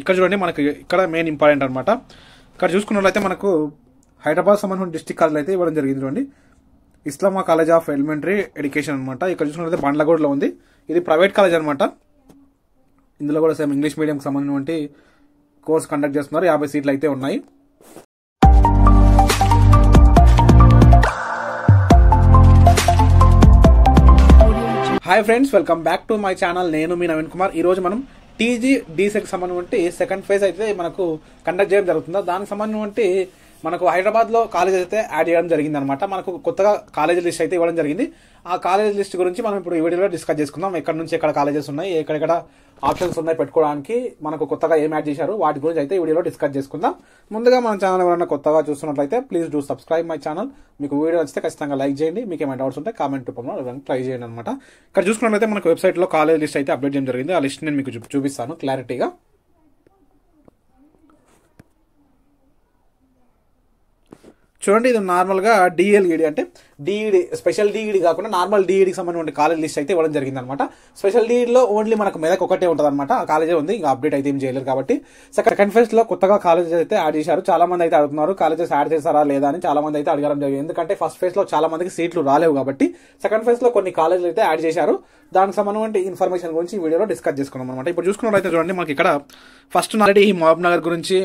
ఇక్కడ చూడండి మనకి ఇక్కడ మెయిన్ ఇంపార్టెంట్ అనమాట. ఇక్కడ చూసుకున్నట్లయితే మనకు హైదరాబాద్ సంబంధించిన డిస్ట్రిక్ట్ కాలేజ్ అయితే ఇవ్వడం జరిగింది. చూడండి, ఇస్లామా కాలేజ్ ఆఫ్ ఎలిమెంటరీ ఎడ్యుకేషన్ అనమాట. ఇక్కడ చూసుకున్నట్లయితే బండ్లగూడలో ఉంది. ఇది ప్రైవేట్ కాలేజ్ అనమాట. ఇందులో కూడా సేమ్ ఇంగ్లీష్ మీడియంకి సంబంధించిన కోర్స్ కండక్ట్ చేస్తున్నారు. 50 సీట్లు అయితే ఉన్నాయి. Hi friends, welcome back to my channel. నేను మీ నవీన్ కుమార్. ఈ రోజు మనం TGDSEC సంబంధించి సెకండ్ ఫేజ్ అయితే మనకు కండక్ట్ చేయడం జరుగుతుందో దానికి సంబంధించి మనకు హైదరాబాద్ లో కాలేజ్ అయితే యాడ్ చేయడం జరిగింది అనమాట. మనకు కొత్తగా కాలేజ్ లిస్ట్ అయితే ఇవ్వడం జరిగింది. ఆ కాలేజ్ లిస్ట్ గురించి మనం ఇప్పుడు ఈ వీడియోలో డిస్కస్ చేసుకుందాం. ఎక్కడ నుంచి ఎక్కడ కాలేజెస్ ఉన్నాయి, ఎక్కడెక్కడ ఆప్షన్స్ ఉన్నాయి పెట్టుకోవడానికి, మనకు కొత్తగా ఏం యాడ్ చేశారు వాటి గురించి అయితే ఈ వీడియోలో డిస్కస్ చేసుకుందాం. ముందుగా మన ఛానల్ ఎవరైనా కొత్తగా చూస్తున్నట్లయితే please do subscribe my channel. మీకు వీడియో నచ్చితే ఖచ్చితంగా లైక్ చేయండి. మీకు ఏమైనా డౌట్స్ ఉంటే కామెంట్ రూపంలో ట్రై చేయండి అనమాట. ఇక్కడ చూసుకున్నట్లయితే మనకు వెబ్సైట్ లో కాలేజ్ లిస్ట్ అయితే అప్డేట్ చేయడం జరిగింది. ఆ లిస్ట్ నేను మీకు చూపిస్తాను క్లారిటీగా. చూడండి, ఇది నార్మల్ గా డిఎల్ఈడి అంటే డిఈడి స్పెషల్ డిఈడి కాకుండా నార్మల్ డిఈడికి సంబంధించిన కాలేజ్ లిస్ట్ అయితే ఇవ్వడం జరిగింది అనమాట. స్పెషల్ డిఈడిలో ఓన్లీ మనకు మెదక్ ఒకటే ఉంటుంది అనమాట. ఆ కాలేజే ఉంది, ఇంకా అప్డేట్ అయితే ఏం చేయలేరు కాబట్టి. సెకండ్ ఫేజ్ లో కొత్తగా కాలేజెస్ అయితే యాడ్ చేశారు. చాలా మంది అయితే అడుగుతున్నారు కాలేజెస్ యాడ్ చేశారా లేదా అని. చాలా మంది అయితే అడగడం జరిగింది. ఎందుకంటే ఫస్ట్ ఫేజ్ లో చాలా మందికి సీట్లు రాలేవు కాబట్టి సెకండ్ ఫేజ్ లో కొన్ని కాలేజీలు అయితే యాడ్ చేశారు. దానికి సంబంధించిన ఇన్ఫర్మేషన్ గురించి ఈ వీడియోలో డిస్కస్ చేసుకున్నాం అనమాట. ఇప్పుడు చూసుకున్నట్లయితే చూడండి, మనకి ఇక్కడ ఫస్ట్ ఆల్రెడీ ఈ మహబూబ్ నగర్ గురించి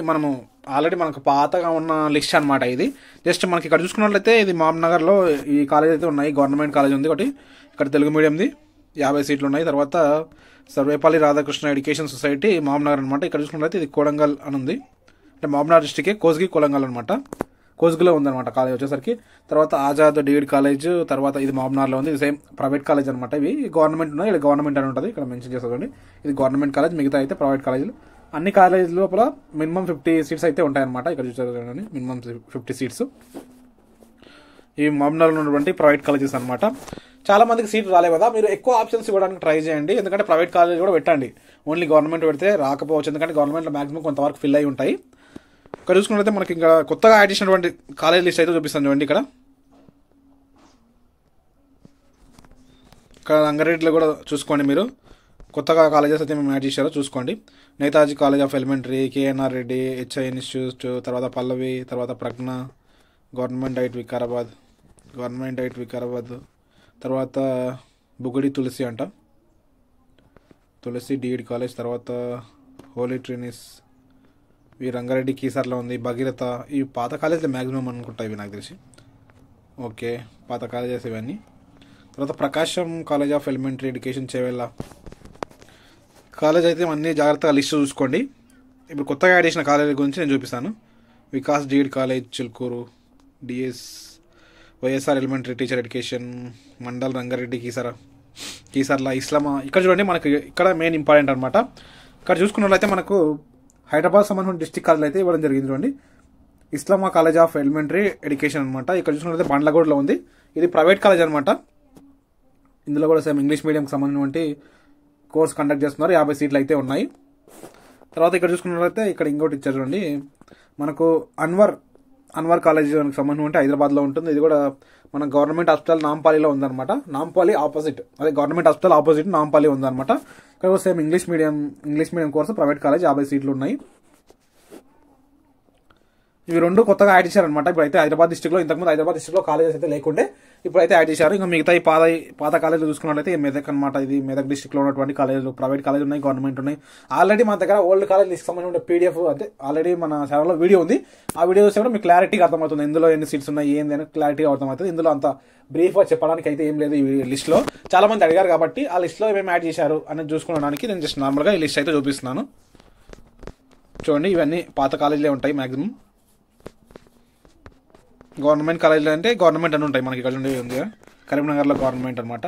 మనకు పాతగా ఉన్న లిస్ట్ అనమాట. ఇది జస్ట్ మనకి ఇక్కడ చూసుకున్నట్లయితే ఇది మహబూబ్ నగర్ లో ఈ కాలేజ్ అయితే ఉన్నాయి. గవర్నమెంట్ కాలేజ్ ఉంది ఒకటి, ఇక్కడ తెలుగు మీడియంది 50 సీట్లు ఉన్నాయి. తర్వాత సర్వేపల్లి రాధాకృష్ణ ఎడ్యుకేషన్ సొసైటీ మహబూబ్ నగర్ అనమాట. ఇక్కడ చూసుకున్నట్లయితే ఇది కొడంగల్ అని ఉంది, అంటే మహబూబ్ నగర్ డిస్ట్రిక్ట్ కోస్గి కొలంగల్ అనమాట. కోస్గిలో ఉందన్నమాట కాలేజ్ వచ్చేసరికి. తర్వాత ఆజాద్ డిఈడి కాలేజ్, తర్వాత ఇది మహబూబ్ నగర్లో ఉంది. ఇది సేమ్ ప్రైవేట్ కాలేజ్ అనమాట. ఇవి గవర్నమెంట్ ఉన్నాయి, ఇక్కడ గవర్నమెంట్ అని ఉంటుంది, ఇక్కడ మెన్షన్ చేస్తుంది. ఇది గవర్నమెంట్ కాలేజ్, మిగతా అయితే ప్రైవేట్ కాలేజీలు. అన్ని కాలేజీ లోపల మినిమం 50 సీట్స్ అయితే ఉంటాయన్నమాట. ఇక్కడ చూసారు మినిమం 50 సీట్స్. ఈ మహబూబ్ నగర్లో ఉన్నటువంటి ప్రైవేట్ కాలేజెస్ అనమాట. చాలా మందికి సీట్లు రాలే కదా, మీరు ఎక్కువ ఆప్షన్స్ ఇవ్వడానికి ట్రై చేయండి. ఎందుకంటే ప్రైవేట్ కాలేజ్ కూడా పెట్టండి. ఓన్లీ గవర్నమెంట్ పెడితే రాకపోవచ్చు, ఎందుకంటే గవర్నమెంట్లో మాక్సిమం కొంతవరకు ఫిల్ అయి ఉంటాయి. ఇక్కడ చూసుకున్నట్లయితే మనకి ఇంకా కొత్తగా యాడ్ చేసినటువంటి కాలేజ్ లిస్ట్ అయితే చూపిస్తాను చూడండి. ఇక్కడ రంగారెడ్డిలో కూడా చూసుకోండి మీరు, కొత్తగా కాలేజెస్ అయితే మేము యాడ్ చేశారో చూసుకోండి. Netaji college of elementary, KNR Reddy, HI institute, తర్వాత పల్లవి, తర్వాత ప్రజ్ఞ, గవర్నమెంట్ హైట్ వికారాబాద్, తర్వాత బుగడి తులసి అంట, తులసి డిఈడి కాలేజ్, తర్వాత హోలీ ట్రినిస్, ఈ రంగారెడ్డి కీసర్లో ఉంది, భగీరథ. ఈ పాత కాలేజీలు మ్యాక్సిమం అనుకుంటా ఇవి నాకు తెలిసి. ఓకే, పాత కాలేజెస్ ఇవన్నీ. తర్వాత Prakasam college of elementary education Chevella college అయితే అన్ని జాగ్రత్తగా లిస్ట్ చూసుకోండి. ఇప్పుడు కొత్తగా యాడ్ చేసిన కాలేజీ గురించి నేను చూపిస్తాను. Vikas DEd college Chilkur, YSR elementary teacher education mandal Rangareddy Keesara ఇస్లామా. ఇక్కడ చూడండి, మనకి ఇక్కడ మెయిన్ ఇంపార్టెంట్ అనమాట. ఇక్కడ చూసుకున్నట్లయితే మనకు హైదరాబాద్ సంబంధించిన డిస్ట్రిక్ట్ కాలేజ్ అయితే ఇవ్వడం జరిగింది. చూడండి, ఇస్లామా కాలేజ్ ఆఫ్ ఎలిమెంటరీ ఎడ్యుకేషన్ అనమాట. ఇక్కడ చూసుకున్నట్లయితే బండ్లగూడలో ఉంది. ఇది ప్రైవేట్ కాలేజ్ అనమాట. ఇందులో కూడా సేమ్ ఇంగ్లీష్ మీడియంకి సంబంధించిన కోర్స్ కండక్ట్ చేస్తున్నారు. 50 సీట్లు అయితే ఉన్నాయి. తర్వాత ఇక్కడ చూసుకున్నట్లయితే ఇక్కడ ఇంకోటి ఇచ్చారు చూడండి, మనకు అన్వర్ కాలేజ్ సంబంధించి హైదరాబాద్లో ఉంటుంది. ఇది కూడా మన గవర్నమెంట్ హాస్పిటల్ నాంపల్లిలో ఉందన్నమాట. నాంపల్లి ఆపోజిట్, అదే గవర్నమెంట్ హాస్పిటల్ ఆపోజిట్ నాంపల్లి ఉందన్నమాట. ఇక్కడ కూడా same English medium course, private college, 50 సీట్లు ఉన్నాయి. ఇవి రెండు కొత్తగా యాడ్ చేశారనమాట. ఇప్పుడు అయితే హైదరాబాద్ డిస్ట్రిక్ట్లో, ఇంతకుముందు హైదరాబాద్ డిస్ట్రిక్ట్లో కాలేజెస్ అయితే లేకుండే, ఇప్పుడు అయితే యాడ్ చేశారు. ఇంకా మిగతా ఈ పాత కాలేజీలు చూసుకున్నట్లయితే మెదక్ అనమాట. ఇది మెదక్ డిస్ట్రిక్ట్లో ఉన్నటువంటి కాలేజీలు, ప్రైవేట్ కాలేజ్ ఉన్నాయి, గవర్నమెంట్ ఉన్నాయి. ఆల్రెడీ మన దగ్గర ఓల్డ్ కాలేజ్ లిస్ట్ సంబంధించిన PDF అంటే ఆల్రెడీ మన ఛానల్లో వీడియో ఉంది. ఆ వీడియో చూస్తే కూడా మీకు క్లారిటీగా అర్థమవుతుంది, ఇందులో ఎన్ని సీట్స్ ఉన్నాయి ఏంది అని క్లారిటీగా అర్థమవుతుంది. ఇందులో అంత బ్రీఫ్గా చెప్పడానికి అయితే ఏం లేదు ఈ లిస్ట్లో. చాలా మంది అడిగారు కాబట్టి ఆ లిస్ట్లో ఏమేమి యాడ్ చేశారు అనేది చూసుకోవడానికి నేను జస్ట్ నార్మల్గా ఈ లిస్ట్ అయితే చూపిస్తున్నాను. చూడండి, ఇవన్నీ పాత కాలేజీలే ఉంటాయి మ్యాక్సిమం. గవర్నమెంట్ కాలేజీలు అంటే గవర్నమెంట్ అని ఉంటాయి. మనకి ఇక్కడ ఉంది కరీంనగర్లో గవర్నమెంట్ అనమాట.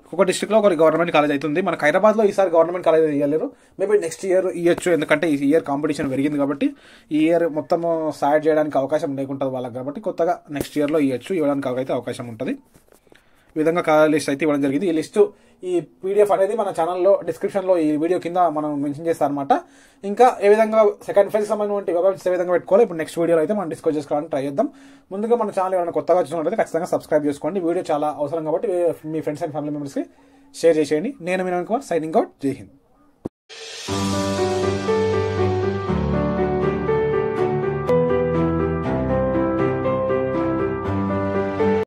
ఒక్కొక్క డిస్ట్రిక్ట్లో ఒక గవర్నమెంట్ కాలేజ్ అవుతుంది. మనకి హైదరాబాద్లో ఈసారి గవర్నమెంట్ కాలేజ్ ఇవ్వలేరు, మేబీ నెక్స్ట్ ఇయర్ ఇవ్వచ్చు. ఎందుకంటే ఈ ఇయర్ కాంపిటీషన్ పెరిగింది కాబట్టి ఈ ఇయర్ మొత్తం స్టార్ట్ చేయడానికి అవకాశం లేకుంటుంది వాళ్ళకి, కాబట్టి కొత్తగా నెక్స్ట్ ఇయర్లో ఇవ్వడానికి అయితే అవకాశం ఉంటుంది. ఈ విధంగా కాలేజ్ లిస్ట్ అయితే ఇవ్వడం జరిగింది. ఈ లిస్టు ఈ PDF అనేది మన ఛానల్లో డిస్క్రిప్షన్లో ఈ వీడియో కింద మనం మెన్షన్ చేస్తాం అనమాట. ఇంకా ఏ విధంగా సెకండ్ ఫేజ్ సంబంధించిన వెబ్సైట్స్ ఏ విధంగా పెట్టుకోవాలి ఇప్పుడు నెక్స్ట్ వీడియోలో అయితే మనం డిస్కస్ చేసుకోవడానికి ట్రై చేద్దాం. ముందుగా మన ఛానల్ ఏమైనా కొత్తగా చూసినట్లయితే ఖచ్చితంగా సబ్స్క్రైబ్ చేసుకోండి. వీడియో చాలా అవసరం కాబట్టి మీ ఫ్రెండ్స్ అండ్ ఫ్యామిలీ మెంబర్స్కి షేర్ చేసేయండి. నేను మీ నవీన్ కుమార్, సైనింగ్ అవుట్. జై హింద్.